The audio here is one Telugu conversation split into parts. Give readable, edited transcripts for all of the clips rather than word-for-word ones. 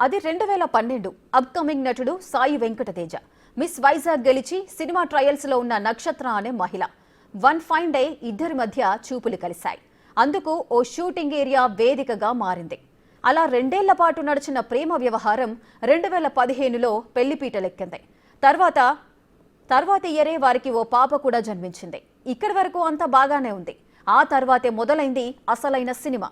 అది 2012 అప్కమింగ్ నటుడు సాయి వెంకటతేజ మిస్ వైజాగ్ గెలిచి సినిమా ట్రయల్స్ లో ఉన్న నక్షత్ర అనే మహిళ వన్ ఫైన్ డే ఇద్దరి మధ్య చూపులు కలిశాయి. అందుకు ఓ షూటింగ్ ఏరియా వేదికగా మారింది. అలా 2 ఏళ్ల పాటు నడిచిన ప్రేమ వ్యవహారం 2015లో పెళ్లిపీటలెక్కింది. తర్వాత ఇయరే వారికి ఓ పాప కూడా జన్మించింది. ఇక్కడి వరకు అంతా బాగానే ఉంది. ఆ తర్వాతే మొదలైంది అసలైన సినిమా.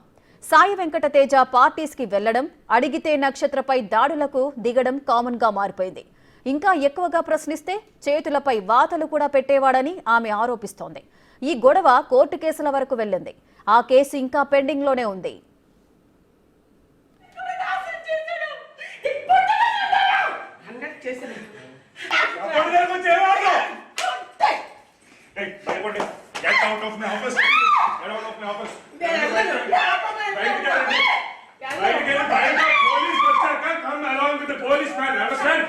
సాయి వెంకటతేజ పార్టీస్ కి వెళ్లడం, అడిగితే నక్షత్రపై దాడులకు దిగడం కామన్ గా మారిపోయింది. ఇంకా ఎక్కువగా ప్రశ్నిస్తే చేతులపై వాతలు కూడా పెట్టేవాడని ఆమె ఆరోపిస్తోంది. ఈ గొడవ కోర్టు కేసుల వరకు వెళ్ళింది. ఆ కేసు ఇంకా పెండింగ్ లోనే ఉంది. Get out of my office. Get out of my office. Police officer come along with the policeman. Understand?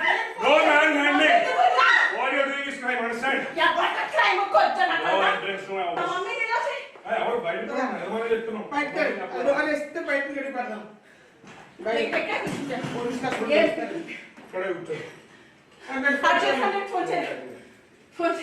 No manhandling. What you are doing is crime. Understand? Yeah, but the crime is good. No entrance to my office. Mummy, you know say? Hey, our bite. Everyone is to know. Bite kar. Logan is the bite kari padam. Bite kar. Police ka phone. Yes. Kade uttar. Hundred phone chale. Phone.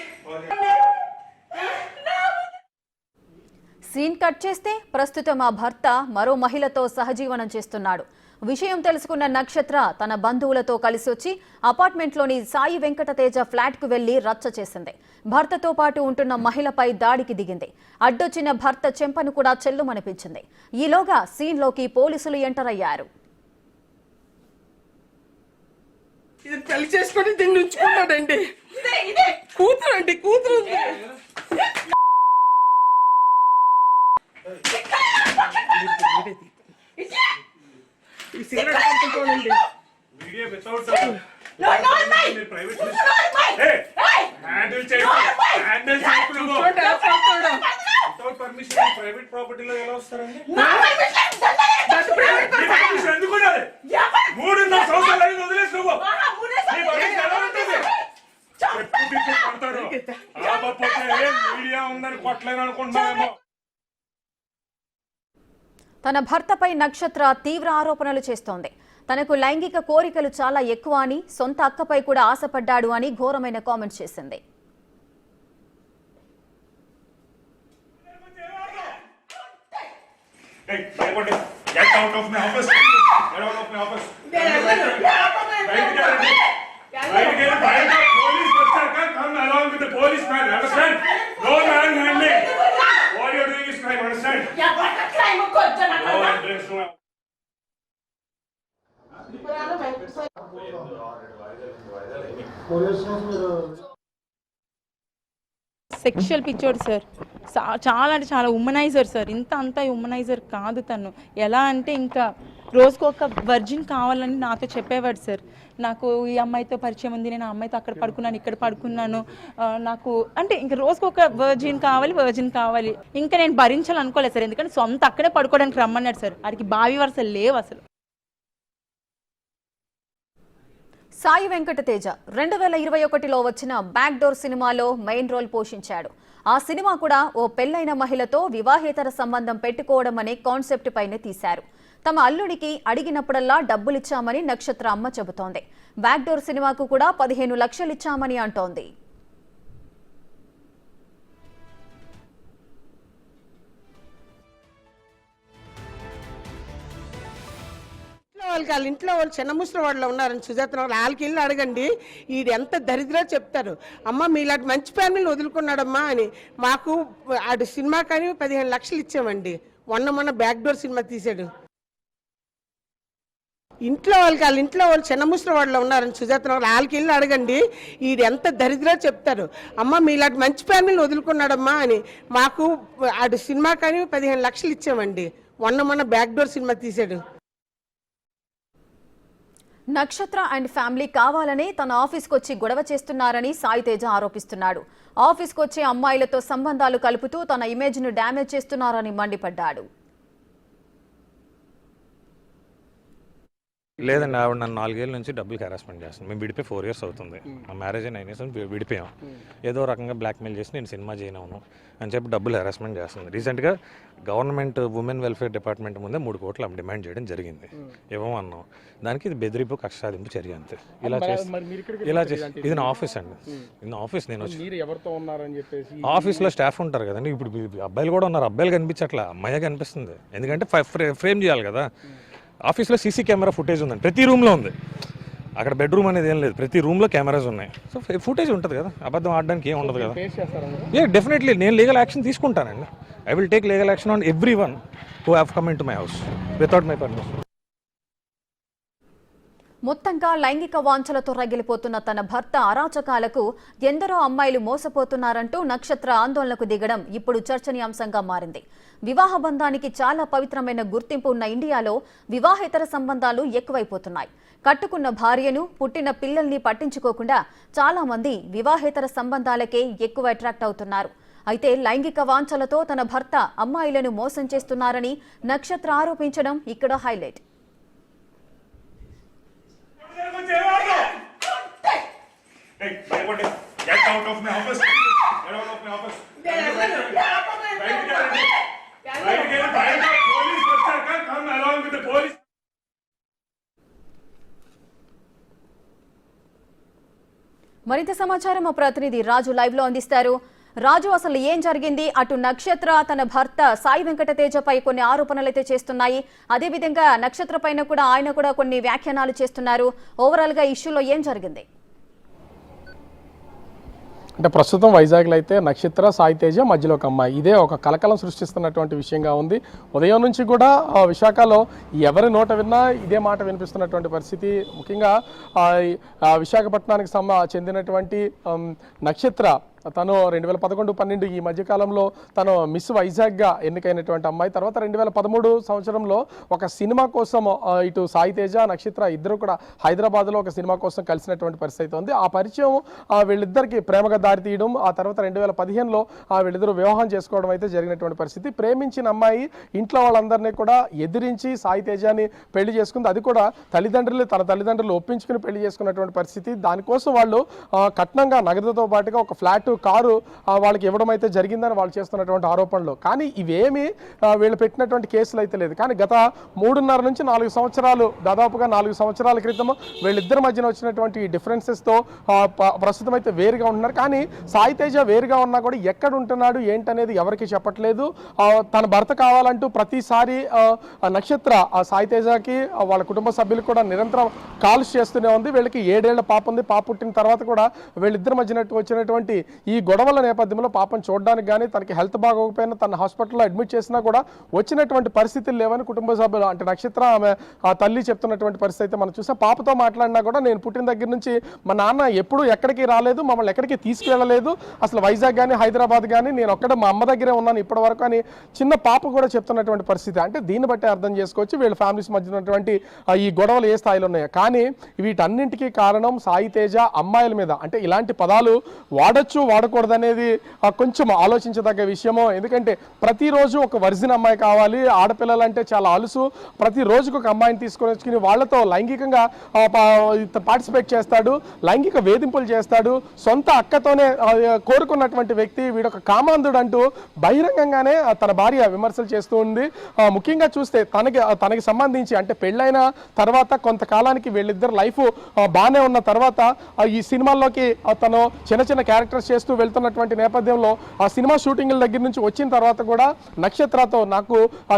Scene cut చేస్తే ప్రస్తుతం ఆ భర్త మరో మహిళతో సహజీవనం చేస్తున్నాడు. విషయం తెలుసుకున్న నక్షత్ర తన బంధువులతో కలిసి వచ్చి అపార్ట్మెంట్లోని సాయి వెంకటతేజ ఫ్లాట్కు వెళ్లి రచ్చ చేసింది. భర్తతో పాటు ఉంటున్న మహిళపై దాడికి దిగింది. అడ్డొచ్చిన భర్త చెంపను కూడా చెల్లుమనిపించింది. ఈలోగా సీన్లోకి పోలీసులు ఎంటర్ అయ్యారు. ఇది పెళ్లి చేసుకొని దీన్ని ఉంచుకున్నాడండి. కూతురు అండి, కూతురు cigarette పంపుకోనండి. Video without No, mate. private. Hey, Handle చేయండి. Handle చేయండి. Without permission private property లో ఎలా వస్తారండి? ఎందుకు ఉండాలి? 3.5 సంవత్సరాలు అయింది వదిలేసి నువ్వు. నీ పరిస్థితి ఎలా ఉంటుంది? ఎప్పుడు తిప్పి కొడతారు. ఆపకపోతే మీడియా ఉందని కొట్టలేను అనుకుంటున్నావేమో. తన భర్తపై నక్షత్ర తీవ్ర ఆరోపణలు చేస్తోంది. తనకు లైంగిక కోరికలు చాలా ఎక్కువ అని, సొంత అక్కపై కూడా ఆశపడ్డాడు అని ఘోరమైన కామెంట్స్ చేసింది. Get out of my office. Get out of my office. Police officer come along with the policeman. Understand? No manhandling. What you are doing is crime. Understand? yeah, but the crime is good. No entrance to my sexual పిచ్చోడు సార్. చాలా అంటే చాలా ఉమనైజర్ సార్. ఇంత అంతా ఉమనైజర్ కాదు తను. ఎలా అంటే ఇంకా రోజుకు ఒక వర్జిన్ కావాలని నాతో చెప్పేవాడు సార్. నాకు ఈ అమ్మాయితో పరిచయం ఉంది, నేను ఆ అమ్మాయితో అక్కడ పడుకున్నాను, ఇక్కడ పడుకున్నాను, నాకు అంటే ఇంకా రోజుకు ఒక వర్జిన్ కావాలి. ఇంకా నేను భరించాలనుకోలేదు సార్. ఎందుకంటే సొంత అక్కడే పడుకోవడానికి రమ్మన్నాడు సార్. వారికి బావి వరుసలు లేవు అసలు. సాయి వెంకటతేజ 2021లో వచ్చిన బ్యాక్ డోర్ సినిమాలో మెయిన్ రోల్ పోషించాడు. ఆ సినిమా కూడా ఓ పెళ్లైన మహిళతో వివాహేతర సంబంధం పెట్టుకోవడం అనే కాన్సెప్ట్ పైనే తీశారు. తమ అల్లుడికి అడిగినప్పుడల్లా డబ్బులిచ్చామని నక్షత్ర అమ్మ చెబుతోంది. బ్యాక్ డోర్ సినిమాకు కూడా 15 లక్షలు ఇచ్చామని అంటోంది. వాళ్ళ ఇంట్లో వాళ్ళు చిన్న ముసలి వాళ్ళు ఉన్నారని సుజాత వాళ్ళకి వెళ్ళి అడగండి. ఇది ఎంత దరిద్రో చెప్తారు. అమ్మ మీలాంటి మంచి ఫ్యామిలీని వదులుకున్నాడమ్మా అని. మాకు ఆడు సినిమా కానీ 15 లక్షలు ఇచ్చామండి. మొన్న బ్యాక్ డోర్ సినిమా తీసాడు. వాళ్ళ ఇంట్లో వాళ్ళు చిన్న ముసలి వాళ్ళు ఉన్నారని సుజాత వాళ్ళకి వెళ్ళి అడగండి. ఇది ఎంత దరిద్రో చెప్తారు. అమ్మ మీలాంటి మంచి ఫ్యామిలీని వదులుకున్నాడమ్మా అని. మాకు ఆడు సినిమా కానీ 15 లక్షలు ఇచ్చామండి. మొన్న బ్యాక్ డోర్ సినిమా తీసాడు. నక్షత్ర అండ్ ఫ్యామిలీ కావాలని తన ఆఫీస్కి వచ్చి గొడవ చేస్తున్నారని సాయి తేజ ఆరోపిస్తున్నాడు. ఆఫీస్కి వచ్చే అమ్మాయిలతో సంబంధాలు కలుపుతూ తన ఇమేజ్ను డ్యామేజ్ చేస్తున్నారని మండిపడ్డాడు. లేదండి, ఆవిడ నన్ను 4 ఏళ్ళ నుంచి డబ్బులు హెరాస్మెంట్ చేస్తాను. మేము విడిపోయి 4 years అవుతుంది. మా మ్యారేజ్ 9 years విడిపోయాం. ఏదో రకంగా బ్లాక్మెయిల్ చేసి నేను సినిమా చేయను అని చెప్పి డబ్బులు హెరాస్మెంట్ చేస్తుంది. రీసెంట్గా గవర్నమెంట్ ఉమెన్ వెల్ఫేర్ డిపార్ట్మెంట్ ముందే 3 కోట్లు డిమాండ్ చేయడం జరిగింది. ఇవ్వమన్నాం. దానికి ఇది బెదిరింపు, కక్ష సాధింపు చర్య అంతే. ఇలా చేసి ఇది నా ఆఫీస్ అండి. ఇది నా ఆఫీస్. నేను ఆఫీస్లో స్టాఫ్ ఉంటారు కదండి. ఇప్పుడు అబ్బాయిలు కూడా ఉన్నారు. అబ్బాయిలు కనిపించట్లా, అమ్మాయి కనిపిస్తుంది. ఎందుకంటే ఫ్రేమ్ చేయాలి కదా. ఆఫీస్లో సీసీ కెమెరా ఫుటేజ్ ఉందండి, ప్రతి రూమ్లో ఉంది. అక్కడ బెడ్రూమ్ అనేది ఏం లేదు, ప్రతి రూమ్లో కెమెరాస్ ఉన్నాయి. సో ఫుటేజ్ ఉంటుంది కదా, అబద్ధం ఆడడానికి ఏం ఉండదు కదా. డెఫినెట్లీ నేను లీగల్ యాక్షన్ తీసుకుంటానండి. I will take legal action on every one who have come in to my house without my permission. మొత్తంగా లైంగిక వాంఛలతో రగిలిపోతున్న తన భర్త అరాచకాలకు ఎందరో అమ్మాయిలు మోసపోతున్నారంటూ నక్షత్ర ఆందోళనకు దిగడం ఇప్పుడు చర్చనీయాంశంగా మారింది. వివాహ బంధానికి చాలా పవిత్రమైన గుర్తింపు ఉన్న ఇండియాలో వివాహేతర సంబంధాలు ఎక్కువైపోతున్నాయి. కట్టుకున్న భార్యను, పుట్టిన పిల్లల్ని పట్టించుకోకుండా చాలా మంది వివాహేతర సంబంధాలకే ఎక్కువ అట్రాక్ట్ అవుతున్నారు. అయితే లైంగిక వాంఛలతో తన భర్త అమ్మాయిలను మోసం చేస్తున్నారని నక్షత్ర ఆరోపించడం ఇక్కడ హైలైట్. మరింత సమాచారం మా ప్రతినిధి రాజు లైవ్ లో అందిస్తారు. రాజు, అసలు ఏం జరిగింది? అటు నక్షత్ర తన భర్త సాయి వెంకటతేజపై కొన్ని ఆరోపణలు అయితే చేస్తున్నాయి. అదేవిధంగా నక్షత్ర పైన కూడా ఆయన కూడా కొన్ని వ్యాఖ్యానాలు చేస్తున్నారు. ఓవరాల్ గా ఇష్యూలో ఏం జరిగింది? అంటే ప్రస్తుతం వైజాగ్లో అయితే నక్షత్ర, సాయి తేజ, మధ్యలో ఒక అమ్మాయి, ఇదే ఒక కలకలం సృష్టిస్తున్నటువంటి విషయంగా ఉంది. ఉదయం నుంచి కూడా విశాఖలో ఎవరి నోట విన్నా ఇదే మాట వినిపిస్తున్నటువంటి పరిస్థితి. ముఖ్యంగా విశాఖపట్నానికి చెందినటువంటి నక్షత్ర తను 2011-12 ఈ మధ్యకాలంలో తను మిస్ వైజాగ్గా ఎన్నికైనటువంటి అమ్మాయి. తర్వాత 2013 సంవత్సరంలో ఒక సినిమా కోసం ఇటు సాయి తేజ, నక్షత్ర ఇద్దరు కూడా హైదరాబాద్లో ఒక సినిమా కోసం కలిసినటువంటి పరిస్థితి ఉంది. ఆ పరిచయం వీళ్ళిద్దరికి ప్రేమగా దారితీయడం, ఆ తర్వాత 2015లో వీళ్ళిద్దరూ వివాహం చేసుకోవడం అయితే జరిగినటువంటి పరిస్థితి. ప్రేమించిన అమ్మాయి ఇంట్లో వాళ్ళందరినీ కూడా ఎదిరించి సాయి తేజాని పెళ్లి చేసుకుంది. అది కూడా తన తల్లిదండ్రులు ఒప్పించుకుని పెళ్లి చేసుకున్నటువంటి పరిస్థితి. దానికోసం వాళ్ళు కట్నంగా నగదుతో పాటుగా ఒక ఫ్లాట్, కారు వాళ్ళకి ఇవ్వడం అయితే జరిగిందని వాళ్ళు చేస్తున్నటువంటి ఆరోపణలు. కానీ ఇవేమి వీళ్ళు పెట్టినటువంటి కేసులు అయితే లేదు. కానీ గత 3.5 నుంచి 4 సంవత్సరాలు, దాదాపుగా 4 సంవత్సరాల క్రితం వీళ్ళిద్దరి మధ్యన వచ్చినటువంటి డిఫరెన్సెస్తో ప్రస్తుతం అయితే వేరుగా ఉంటున్నారు. కానీ సాయి తేజ వేరుగా ఉన్నా కూడా ఎక్కడ ఉంటున్నాడు ఏంటనేది ఎవరికి చెప్పట్లేదు. తన భర్త కావాలంటూ ప్రతిసారి నక్షత్ర సాయి తేజకి వాళ్ళ కుటుంబ సభ్యులు కూడా నిరంతరం కాల్స్ చేస్తూనే ఉంది. వీళ్ళకి 7 ఏళ్ల పాప ఉంది. పాప పుట్టిన తర్వాత కూడా వీళ్ళిద్దరి మధ్యన వచ్చినటువంటి ఈ గొడవల నేపథ్యంలో పాపం చూడడానికి కానీ తనకి హెల్త్ బాగోకపోయినా తన హాస్పిటల్లో అడ్మిట్ చేసినా కూడా వచ్చినటువంటి పరిస్థితులు లేవని కుటుంబ సభ్యులు, అంటే నక్షత్ర ఆమె ఆ తల్లి చెప్తున్నటువంటి పరిస్థితి అయితే మనం చూసాం. పాపతో మాట్లాడినా కూడా నేను పుట్టిన దగ్గర నుంచి మా నాన్న ఎప్పుడూ ఎక్కడికి రాలేదు, మమ్మల్ని ఎక్కడికి తీసుకెళ్ళలేదు, అసలు వైజాగ్ కానీ హైదరాబాద్ కానీ నేను ఒక్కడే మా అమ్మ దగ్గరే ఉన్నాను ఇప్పటి వరకు అని చిన్న పాప కూడా చెప్తున్నటువంటి పరిస్థితి. అంటే దీన్ని బట్టి అర్థం చేసుకోవచ్చు వీళ్ళ ఫ్యామిలీస్ మధ్య ఉన్నటువంటి ఈ గొడవలు ఏ స్థాయిలో ఉన్నాయో. కానీ వీటన్నింటికీ కారణం సాయి తేజ అమ్మాయిల మీద, అంటే ఇలాంటి పదాలు వాడచ్చు వాడకూడదు అనేది కొంచెం ఆలోచించదగ్గ విషయము. ఎందుకంటే ప్రతిరోజు ఒక వర్జిన్ అమ్మాయి కావాలి, ఆడపిల్లలంటే చాలా అలుసు, ప్రతిరోజుకు ఒక అమ్మాయిని తీసుకొని వచ్చుకుని వాళ్ళతో లైంగికంగా పార్టిసిపేట్ చేస్తాడు, లైంగిక వేధింపులు చేస్తాడు, సొంత అక్కతోనే కోరుకున్నటువంటి వ్యక్తి వీడొక కామాంధుడు అంటూ బహిరంగంగానే తన భార్య విమర్శలు చేస్తూ ఉంది. ముఖ్యంగా చూస్తే తనకి సంబంధించి అంటే పెళ్ళైన తర్వాత కొంతకాలానికి వీళ్ళిద్దరు లైఫ్ బాగానే ఉన్న తర్వాత ఈ సినిమాల్లోకి తను చిన్న క్యారెక్టర్స్ చేస్తూ వెళ్తున్నటువంటి నేపథ్యంలో ఆ సినిమా షూటింగ్ల దగ్గర నుంచి వచ్చిన తర్వాత కూడా నక్షత్రతో నాకు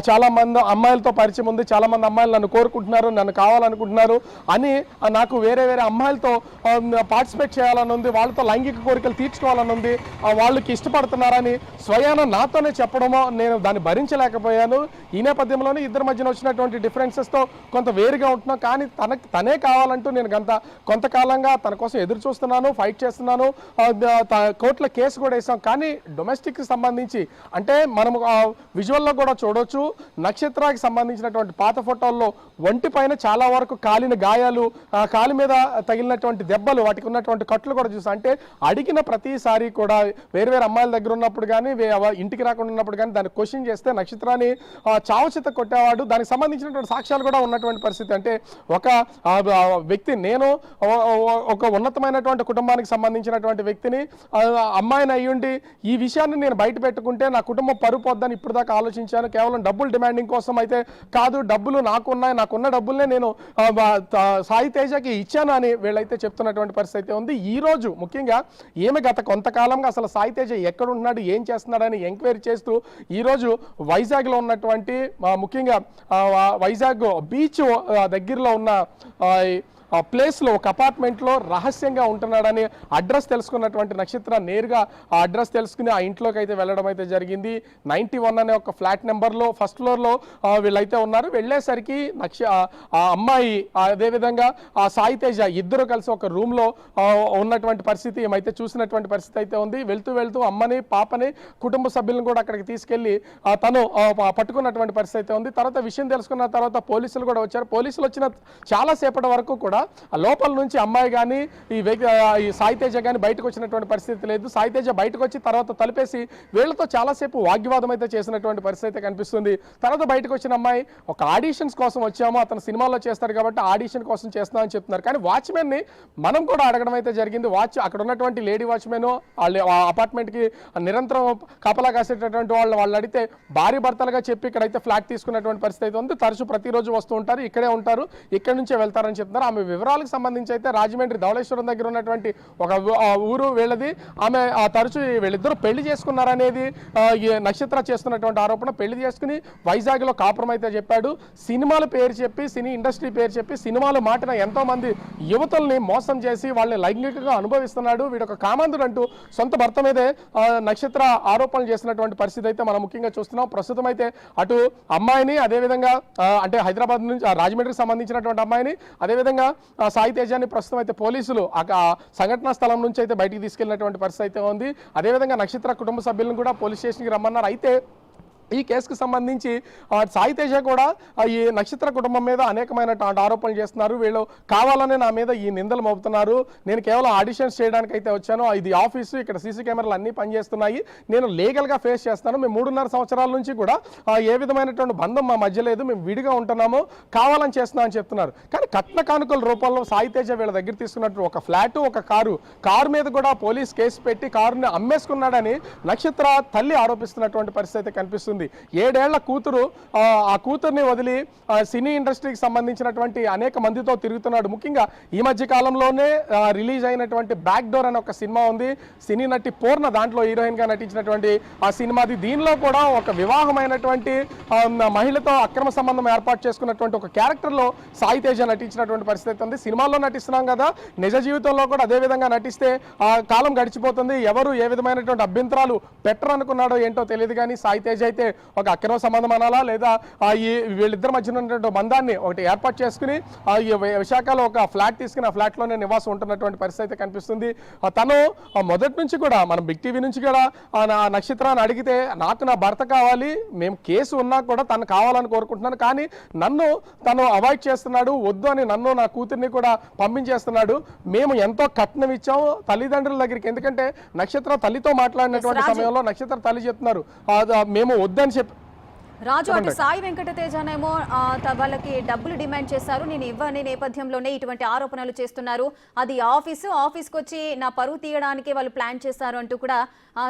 చాలా మంది అమ్మాయిలతో పరిచయం ఉంది, చాలా మంది అమ్మాయిలు నన్ను కోరుకుంటున్నారు, నన్ను కావాలనుకుంటున్నారు అని, నాకు వేరే అమ్మాయిలతో పార్టిసిపేట్ చేయాలని ఉంది, వాళ్ళతో లైంగిక కోరికలు తీర్చుకోవాలని ఉంది, వాళ్ళకి ఇష్టపడుతున్నారని స్వయాన నాతోనే చెప్పడమో నేను దాన్ని భరించలేకపోయాను. ఈ నేపథ్యంలోనే ఇద్దరి మధ్యన వచ్చినటువంటి డిఫరెన్సెస్తో కొంత వేరుగా ఉంటున్నాను. కానీ తనే కావాలంటూ నేను కొంతకాలంగా తన కోసం ఎదురు చూస్తున్నాను, ఫైట్ చేస్తున్నాను, కోర్టులో కేసు కూడా వేసాం. కానీ డొమెస్టిక్కి సంబంధించి అంటే మనము విజువల్లో కూడా చూడవచ్చు, నక్షత్రాకి సంబంధించినటువంటి పాత ఫోటోల్లో ఒంటి పైన చాలా వరకు కాలిన గాయాలు, కాలి మీద తగిలినటువంటి దెబ్బలు, వాటికి ఉన్నటువంటి కట్లు కూడా చూసాం. అంటే అడిగిన ప్రతిసారి కూడా వేరు అమ్మాయిల దగ్గర ఉన్నప్పుడు కానీ ఇంటికి రాకుండా ఉన్నప్పుడు కానీ దాన్ని క్వశ్చన్ చేస్తే నక్షత్రాన్ని చావుచిత కొట్టేవాడు. దానికి సంబంధించినటువంటి సాక్ష్యాలు కూడా ఉన్నటువంటి పరిస్థితి. అంటే ఒక వ్యక్తి, నేను ఒక ఉన్నతమైనటువంటి కుటుంబానికి సంబంధించినటువంటి వ్యక్తిని, అమ్మాయిని అయ్యుండి ఈ విషయాన్ని నేను బయట పెట్టుకుంటే నా కుటుంబం పరువు పోద్దని ఇప్పుడు దాకా ఆలోచించాను. కేవలం డబ్బులు డిమాండింగ్ కోసం అయితే కాదు, డబ్బులు నాకున్న డబ్బుల్నే నేను సాయి తేజకి ఇచ్చాను అని వీళ్ళైతే చెప్తున్నటువంటి పరిస్థితి అయితే ఉంది. ఈ రోజు ముఖ్యంగా ఈమె గత కొంతకాలంగా అసలు సాయి తేజ ఎక్కడ ఉంటున్నాడు, ఏం చేస్తున్నాడని ఎంక్వైరీ చేస్తూ ఈరోజు వైజాగ్లో ఉన్నటువంటి ముఖ్యంగా వైజాగ్ బీచ్ దగ్గరలో ఉన్న ప్లేస్లో ఒక అపార్ట్మెంట్లో రహస్యంగా ఉంటున్నాడని అడ్రస్ తెలుసుకున్నటువంటి నక్షత్ర నేరుగా ఆ అడ్రస్ తెలుసుకుని ఆ ఇంట్లోకి అయితే వెళ్ళడం అయితే జరిగింది. 91 అనే ఒక ఫ్లాట్ నెంబర్లో ఫస్ట్ ఫ్లోర్లో వీళ్ళైతే ఉన్నారు. వెళ్ళేసరికి ఆ అమ్మాయి అదేవిధంగా ఆ సాయి తేజ ఇద్దరు కలిసి ఒక రూమ్లో ఉన్నటువంటి పరిస్థితి ఏమైతే చూసినటువంటి పరిస్థితి అయితే ఉంది. వెళ్తూ అమ్మని పాపని కుటుంబ సభ్యులను కూడా అక్కడికి తీసుకెళ్లి తను పట్టుకున్నటువంటి పరిస్థితి అయితే ఉంది. తర్వాత విషయం తెలుసుకున్న తర్వాత పోలీసులు కూడా వచ్చారు. పోలీసులు వచ్చిన చాలాసేపటి వరకు కూడా లోపల నుంచి అమ్మాయి కానీ ఈ సాయి తేజ కానీ బయటకు వచ్చినటువంటి పరిస్థితి లేదు. సాయి తేజ బయటకు వచ్చి తర్వాత తలిపేసి వీళ్ళతో చాలాసేపు వాగ్వివాదం అయితే చేసినటువంటి పరిస్థితి అయితే కనిపిస్తుంది. తర్వాత బయటకు వచ్చిన అమ్మాయి ఒక ఆడిషన్స్ కోసం వచ్చాము, అతను సినిమాలో చేస్తాడు కాబట్టి ఆడిషన్ కోసం చేస్తున్నామని చెప్తున్నారు. కానీ వాచ్మెన్ని మనం కూడా అడగడం అయితే జరిగింది. అక్కడ ఉన్నటువంటి లేడీ వాచ్మెన్ ఆ అపార్ట్మెంట్కి నిరంతరం కాపలా కాసేటటువంటి వాళ్ళు అడిగితే భార్య భర్తలుగా చెప్పి ఇక్కడైతే ఫ్లాట్ తీసుకున్నటువంటి పరిస్థితి అయితే ఉంది. తరచూ ప్రతిరోజు వస్తూ ఉంటారు, ఇక్కడే ఉంటారు, ఇక్కడి నుంచే వెళ్తారని చెప్తున్నారు. ఆమె వివరాలకు సంబంధించి అయితే రాజమండ్రి ధవళేశ్వరం దగ్గర ఉన్నటువంటి ఒక ఊరు వీళ్ళది. ఆమె తరచూ వీళ్ళిద్దరూ పెళ్లి చేసుకున్నారనేది నక్షత్ర చేస్తున్నటువంటి ఆరోపణ. పెళ్లి చేసుకుని వైజాగ్లో కాపురం అయితే చెప్పాడు. సినిమాల పేరు చెప్పి, సినీ ఇండస్ట్రీ పేరు చెప్పి సినిమాలు మాటిన ఎంతో మంది యువతుల్ని మోసం చేసి వాళ్ళని లైంగికంగా అనుభవిస్తున్నాడు, వీడొక కామందుడు అంటూ సొంత భర్త మీదే నక్షత్ర ఆరోపణలు చేసినటువంటి పరిస్థితి అయితే మనం ముఖ్యంగా చూస్తున్నాం. ప్రస్తుతం అయితే అటు అమ్మాయిని అదేవిధంగా అంటే హైదరాబాద్ నుంచి రాజమండ్రికి సంబంధించినటువంటి అమ్మాయిని అదేవిధంగా సాయి తేజాన్ని ప్రస్తుతం అయితే పోలీసులు సంఘటనా స్థలం నుంచి అయితే బయటికి తీసుకెళ్లినటువంటి పరిస్థితి అయితే ఉంది. అదేవిధంగా నక్షత్ర కుటుంబ సభ్యులను కూడా పోలీస్ స్టేషన్కి రమ్మన్నారు. అయితే ఈ కేసుకు సంబంధించి సాయి తేజ కూడా ఈ నక్షత్ర కుటుంబం మీద అనేకమైనటువంటి ఆరోపణలు చేస్తున్నారు. వీళ్ళు కావాలనే నా మీద ఈ నిందలు మోపుతున్నారు, నేను కేవలం ఆడిషన్స్ చేయడానికి అయితే వచ్చాను, ఇది ఆఫీసు, ఇక్కడ సీసీ కెమెరాలు అన్నీ పనిచేస్తున్నాయి, నేను లీగల్గా ఫేస్ చేస్తాను, మేము 3.5 సంవత్సరాల నుంచి కూడా ఏ విధమైనటువంటి బంధం మా మధ్య లేదు, మేము విడిగా ఉంటున్నాము, కావాలని చేస్తున్నామని చెప్తున్నారు. కానీ కట్న కానుకల రూపంలో సాయి తేజ వీళ్ళ దగ్గర తీసుకున్నట్టు ఒక ఫ్లాటు, ఒక కారు మీద కూడా పోలీస్ కేసు పెట్టి కారుని అమ్మేసుకున్నాడని నక్షత్ర తల్లి ఆరోపిస్తున్నటువంటి పరిస్థితి కనిపిస్తుంది. 7 ఏళ్ల కూతురు, ఆ కూతుర్ని వదిలి సినీ ఇండస్ట్రీకి సంబంధించినటువంటి అనేక మందితో తిరుగుతున్నాడు. ముఖ్యంగా ఈ మధ్య కాలంలోనే రిలీజ్ అయినటువంటి బ్యాక్ డోర్ అనే ఒక సినిమా ఉంది, సినీ నటి పూర్ణ దాంట్లో హీరోయిన్ గా నటించినటువంటి ఆ సినిమాది. దీనిలో కూడా ఒక వివాహమైనటువంటి మహిళతో అక్రమ సంబంధం ఏర్పాటు చేసుకున్నటువంటి ఒక క్యారెక్టర్లో సాయి తేజ నటించినటువంటి పరిస్థితి ఉంది. సినిమాల్లో నటిస్తున్నాం కదా, నిజ జీవితంలో కూడా అదే విధంగా నటిస్తే ఆ కాలం గడిచిపోతుంది, ఎవరు ఏ విధమైనటువంటి అభ్యంతరాలు పెట్టరనుకున్నాడో ఏంటో తెలియదు. కానీ సాయి తేజ అయితే ఒక అక్రమ సంబంధం అనాలా లేదా ఈ వీళ్ళిద్దరి మధ్య ఉన్నటువంటి బంధాన్ని ఒకటి ఏర్పాటు చేసుకుని ఈ విశాఖలో ఒక ఫ్లాట్ తీసుకుని ఆ ఫ్లాట్లోనే నివాసం ఉంటున్నటువంటి పరిస్థితి కనిపిస్తుంది. తను మొదటి నుంచి కూడా మనం బిగ్ టీవీ నుంచి కూడా నక్షత్రాన్ని అడిగితే నాకు నా భర్త కావాలి, మేము కేసు ఉన్నా కూడా తను కావాలని కోరుకుంటున్నాను, కానీ నన్ను తను అవాయిడ్ చేస్తున్నాడు, వద్దు అని నన్ను నా కూతుర్ని కూడా పంపించేస్తున్నాడు, మేము ఎంతో కట్నం ఇచ్చాము తల్లిదండ్రుల దగ్గరికి. ఎందుకంటే నక్షత్ర తల్లితో మాట్లాడినటువంటి సమయంలో నక్షత్ర తల్లి చెప్తున్నారు మేము వద్దని చెప్పి. రాజు, అటు సాయి వెంకటతేజనేమో వాళ్ళకి డబ్బులు డిమాండ్ చేశారు, నేను ఇవ్వని నేపథ్యంలోనే ఇటువంటి ఆరోపణలు చేస్తున్నారు, అది ఆఫీస్కి వచ్చి నా పరువు తీయడానికి వాళ్ళు ప్లాన్ చేశారు అంటూ కూడా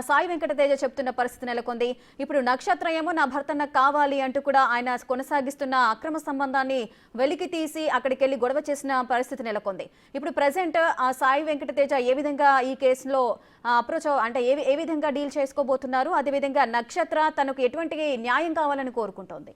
సాయి వెంకటతేజ చెప్తున్న పరిస్థితి నెలకొంది. ఇప్పుడు నక్షత్ర ఏమో నా భర్త నాకు కావాలి అంటూ కూడా ఆయన కొనసాగిస్తున్న అక్రమ సంబంధాన్ని వెలికి తీసి అక్కడికి వెళ్ళి గొడవ చేసిన పరిస్థితి నెలకొంది. ఇప్పుడు ప్రెసెంట్ సాయి వెంకటతేజ ఏ విధంగా ఈ కేసులో అప్రోచ్ అంటే ఏ విధంగా డీల్ చేసుకోబోతున్నారు, అదేవిధంగా నక్షత్ర తనకు ఎటువంటి న్యాయం కావాలని కోరుకుంటోంది?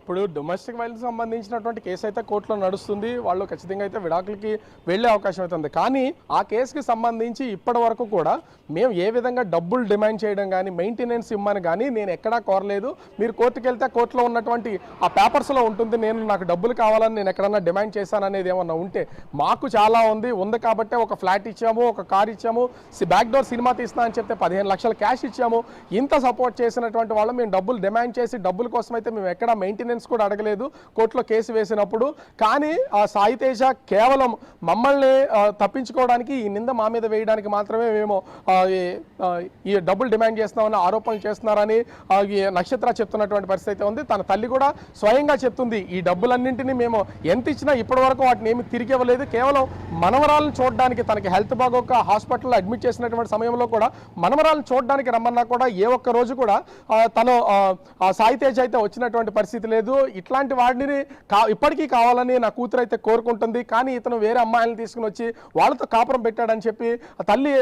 ఇప్పుడు డొమెస్టిక్ వైలెన్స్ సంబంధించినటువంటి కేసు అయితే కోర్టులో నడుస్తుంది. వాళ్ళు ఖచ్చితంగా అయితే విడాకులకి వెళ్ళే అవకాశం అయితే ఉంది. కానీ ఆ కేసుకి సంబంధించి ఇప్పటి వరకు కూడా మేము ఏ విధంగా డబ్బులు డిమాండ్ చేయడం కానీ మెయింటెనెన్స్ ఇమ్మని కానీ నేను ఎక్కడా కోరలేదు. మీరు కోర్టుకు వెళ్తే కోర్టులో ఉన్నటువంటి ఆ పేపర్స్లో ఉంటుంది నాకు డబ్బులు కావాలని నేను ఎక్కడన్నా డిమాండ్ చేశాను అనేది ఏమన్నా ఉంటే మాకు చాలా ఉంది కాబట్టి ఒక ఫ్లాట్ ఇచ్చాము, ఒక కార్ ఇచ్చాము, బ్యాక్డోర్ సినిమా తీస్తా అని చెప్తే 15 లక్షల క్యాష్ ఇచ్చాము. ఇంత సపోర్ట్ చేసినటువంటి వాళ్ళు మేము డబ్బులు డిమాండ్ చేసి డబ్బుల కోసం అయితే మేము ఎక్కడా మెయింటెనెన్స్ కూడా అడగలేదు కోర్టులో కేసు వేసినప్పుడు. కానీ ఆ సాయి తేజ కేవలం మమ్మల్ని తప్పించుకోవడానికి ఈ నింద మా మీద వేయడానికి మాత్రమే మేము ఈ డబ్బులు డిమాండ్ చేస్తున్నామని ఆరోపణలు చేస్తున్నారని నక్షత్ర చెప్తున్నటువంటి పరిస్థితి అయితే ఉంది. తన తల్లి కూడా స్వయంగా చెప్తుంది ఈ డబ్బులన్నింటినీ మేము ఎంత ఇచ్చినా ఇప్పటి వరకు వాటిని ఏమి తిరిగి ఇవ్వలేదు. కేవలం మనవరాలను చూడడానికి తనకి హెల్త్ బాగోక హాస్పిటల్లో అడ్మిట్ చేసినటువంటి సమయంలో కూడా మనవరాలను చూడడానికి రమ్మన్నా కూడా ఏ ఒక్క రోజు కూడా తను సాయి తేజ అయితే వచ్చినటువంటి పరిస్థితి లేదు. ఇట్లాంటి వాడిని ఇప్పటికీ కావాలని నా కూతురు అయితే కోరుకుంటుంది. కానీ ఇతను వేరే అమ్మాయిలను తీసుకుని వచ్చి వాళ్ళతో కాపురం పెట్టాడని చెప్పి తల్లి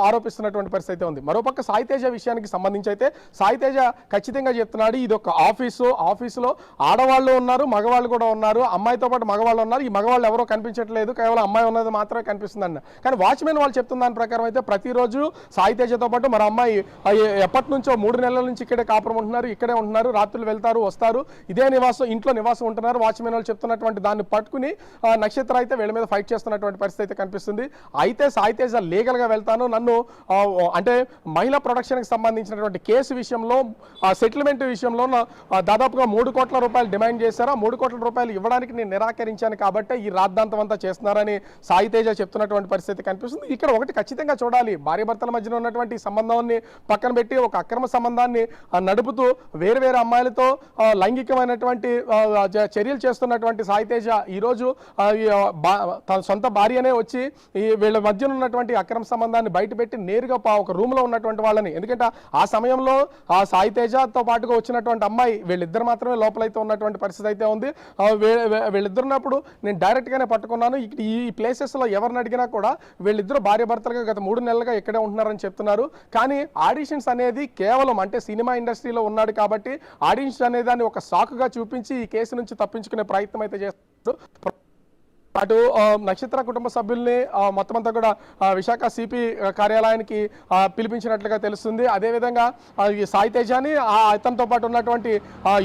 ఆరోపిస్తున్నటువంటి పరిస్థితి ఉంది. మరోపక్క సాయి తేజ విషయానికి సంబంధించి అయితే సాయి తేజ ఖచ్చితంగా చెప్తున్నాడు ఇది ఒక ఆఫీసులో ఆడవాళ్ళు ఉన్నారు, మగవాళ్ళు కూడా ఉన్నారు, అమ్మాయితో పాటు మగవాళ్ళు ఉన్నారు. ఈ మగవాళ్ళు ఎవరో కనిపించట్లేదు, కేవలం అమ్మాయి ఉన్నది మాత్రమే కనిపిస్తుంది అన్న. కానీ వాచ్మెన్ వాళ్ళు చెప్తున్న దాని ప్రకారం అయితే ప్రతిరోజు సాయి తేజతో పాటు మరో అమ్మాయి ఎప్పటి నుంచో 3 నెలల నుంచి ఇక్కడే కాపురం ఉంటున్నారు, ఇక్కడే ఉంటున్నారు, రాత్రులు వెళ్తారు వస్తారు, ఇదే ఇంట్లో నివాసం ఉంటున్నారు. వాచ్మెన్ వాళ్ళు చెప్తున్నటువంటి దాన్ని పట్టుకుని నక్షత్ర అయితే వీళ్ళ మీద ఫైట్ చేస్తున్నటువంటి పరిస్థితి అయితే కనిపిస్తుంది. అయితే సాయి తేజ లీగల్గా వెళ్తాను, నన్ను అంటే మహిళా ప్రొడక్షన్కి సంబంధించినటువంటి కేసు విషయంలో సెటిల్మెంట్ విషయంలో దాదాపుగా 3 కోట్ల రూపాయలు డిమాండ్ చేశారు. ఆ 3 కోట్ల రూపాయలు ఇవ్వడానికి నేను నిరాకరించాను కాబట్టి ఈ రాద్ధాంతం అంతా చేస్తున్నారని సాయి తేజ చెప్తున్నటువంటి పరిస్థితి కనిపిస్తుంది. ఇక్కడ ఒకటి ఖచ్చితంగా చూడాలి, భార్యాభర్తల మధ్యన ఉన్నటువంటి సంబంధాన్ని పక్కన పెట్టి ఒక అక్రమ సంబంధాన్ని నడుపుతూ వేరు అమ్మాయిలతో లైంగికమైనటువంటి చర్యలు చేస్తున్నటువంటి సాయి తేజ ఈరోజు తన సొంత భార్యనే వచ్చి వీళ్ళ మధ్యన ఉన్నటువంటి అక్రమ సంబంధాన్ని బయటపెట్టి నేరుగా ఒక రూమ్లో ఉన్నటువంటి వాళ్ళని, ఎందుకంటే ఆ సమయంలో ఆ సాయి తేజతో పాటుగా వచ్చినటువంటి అమ్మాయి వీళ్ళిద్దరు మాత్రమే లోపలైతే ఉన్నటువంటి పరిస్థితి అయితే ఉంది. వీళ్ళిద్దరున్నప్పుడు నేను డైరెక్ట్గానే పట్టుకున్నాను. ఈ ప్లేసెస్లో ఎవరిని అడిగినా కూడా వీళ్ళిద్దరు భార్యాభర్తలుగా గత 3 నెలలుగా ఇక్కడే ఉంటున్నారని చెప్తున్నారు. కానీ ఆడిషన్స్ అనేది కేవలం అంటే సినిమా ఇండస్ట్రీలో ఉన్నాడు కాబట్టి ఆడిషన్స్ అనే దాన్ని ఒక సాకుగా చూపించి ఈ కేసు నుంచి తప్పించుకునే ప్రయత్నం అయితే చేస్తారు. అటు నక్షత్ర కుటుంబ సభ్యుల్ని మొత్తం అంతా కూడా విశాఖ సిపి కార్యాలయానికి పిలిపించినట్లుగా తెలుస్తుంది. అదేవిధంగా ఈ సాయి తేజాని అతనితో పాటు ఉన్నటువంటి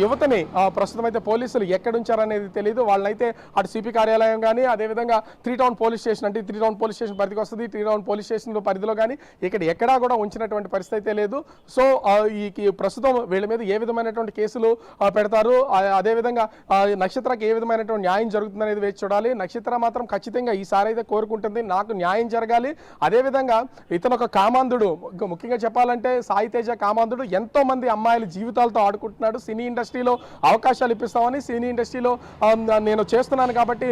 యువతని ప్రస్తుతం అయితే పోలీసులు ఎక్కడుంచారనేది తెలియదు. వాళ్ళనైతే అటు సిపి కార్యాలయం కానీ అదేవిధంగా 3 టౌన్ పోలీస్ స్టేషన్ అంటే 3 టౌన్ పోలీస్ స్టేషన్ పరిధికి వస్తుంది. 3 టౌన్ పోలీస్ స్టేషన్ పరిధిలో కానీ ఇక్కడ ఎక్కడా కూడా ఉంచినటువంటి పరిస్థితి అయితే లేదు. సో ఈ ప్రస్తుతం వీళ్ళ మీద ఏ విధమైనటువంటి కేసులు పెడతారు, అదేవిధంగా నక్షత్రకి ఏ విధమైనటువంటి న్యాయం జరుగుతుందనేది వేచి చూడాలి. నక్షత్ర మాత్రం ఖచ్చితంగా ఈసారి అయితే కోరుకుంటుంది నాకు న్యాయం జరగాలి. అదేవిధంగా ఇతను ఒక కామాంధుడు, ముఖ్యంగా చెప్పాలంటే సాయి తేజ కామాంధుడు, ఎంతో మంది అమ్మాయిల జీవితాలతో ఆడుకుంటున్నాడు. సినీ ఇండస్ట్రీలో అవకాశాలు ఇప్పిస్తామని, సినీ ఇండస్ట్రీలో నేను చేస్తున్నాను కాబట్టి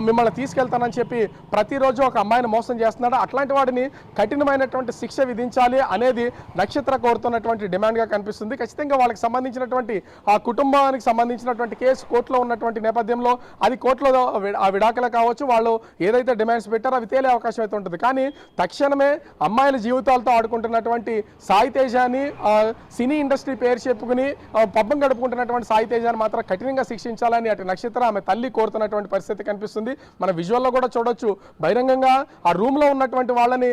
మిమ్మల్ని తీసుకెళ్తానని చెప్పి ప్రతిరోజు ఒక అమ్మాయిని మోసం చేస్తున్నాడు. అట్లాంటి వాడిని కఠినమైనటువంటి శిక్ష విధించాలి అనేది నక్షత్ర కోరుతున్నటువంటి డిమాండ్గా కనిపిస్తుంది. ఖచ్చితంగా వాళ్ళకి సంబంధించినటువంటి ఆ కుటుంబానికి సంబంధించినటువంటి కేసు కోర్టులో ఉన్నటువంటి నేపథ్యంలో అది కోర్టులో ఆ విడాకుల కావచ్చు, వాళ్ళు ఏదైతే డిమాండ్స్ పెట్టారో అవి తేలే అవకాశం అయితే ఉంటుంది. కానీ తక్షణమే అమ్మాయిల జీవితాలతో ఆడుకుంటున్నటువంటి సాయి తేజాని, సినీ ఇండస్ట్రీ పేరు చెప్పుకుని పబ్బం గడుపుకుంటున్నటువంటి సాయి తేజాని మాత్రం కఠినంగా శిక్షించాలని అటు నక్షత్ర ఆమె తల్లి కోరుతున్నటువంటి పరిస్థితి కనిపిస్తుంది. మన విజువల్లో కూడా చూడొచ్చు, బహిరంగంగా ఆ రూమ్లో ఉన్నటువంటి వాళ్ళని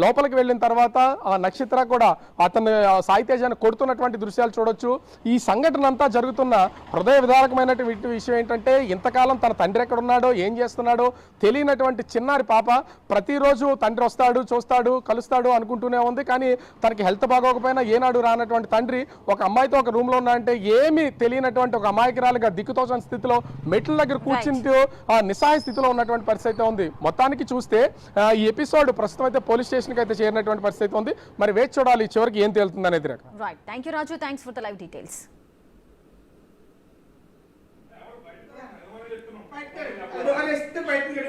లోపలికి వెళ్ళిన తర్వాత ఆ నక్షత్ర కూడా అతను సాయి తేజాన్ని కొడుతున్నటువంటి దృశ్యాలు చూడొచ్చు. ఈ సంఘటన అంతా జరుగుతున్న హృదయ విదారకమైనటువంటి విషయం ఏంటంటే ఇంతకాలం తన తండ్రి ఎక్కడ ఉన్నాడో ఏం చేస్తున్నాడో తెలియనటువంటి చిన్నారి పాప ప్రతిరోజు తండ్రి వస్తాడు, చూస్తాడు, కలుస్తాడు అనుకుంటూనే ఉంది. కానీ తనకి హెల్త్ బాగోకపోయినా ఏనాడు రానటువంటి తండ్రి ఒక అమ్మాయితో ఒక రూమ్లో ఉన్నాడంటే ఏమీ తెలియనటువంటి ఒక అమాయకురాలుగా దిక్కుతోచని స్థితిలో మెట్ల దగ్గర కూర్చుంటూ నిస్సహాయ స్థితిలో ఉన్నటువంటి పరిస్థితి ఉంది. మొత్తానికి చూస్తే ఈ ఎపిసోడ్ ప్రస్తుతం అయితే పోలీస్ స్టేషన్కి అయితే చేరినటువంటి పరిస్థితి ఉంది. మరి వేచి చూడాలి చివరికి ఏం తేలుతుంది అనేది. Right, thank you Raju, thanks for the live details. బయటకు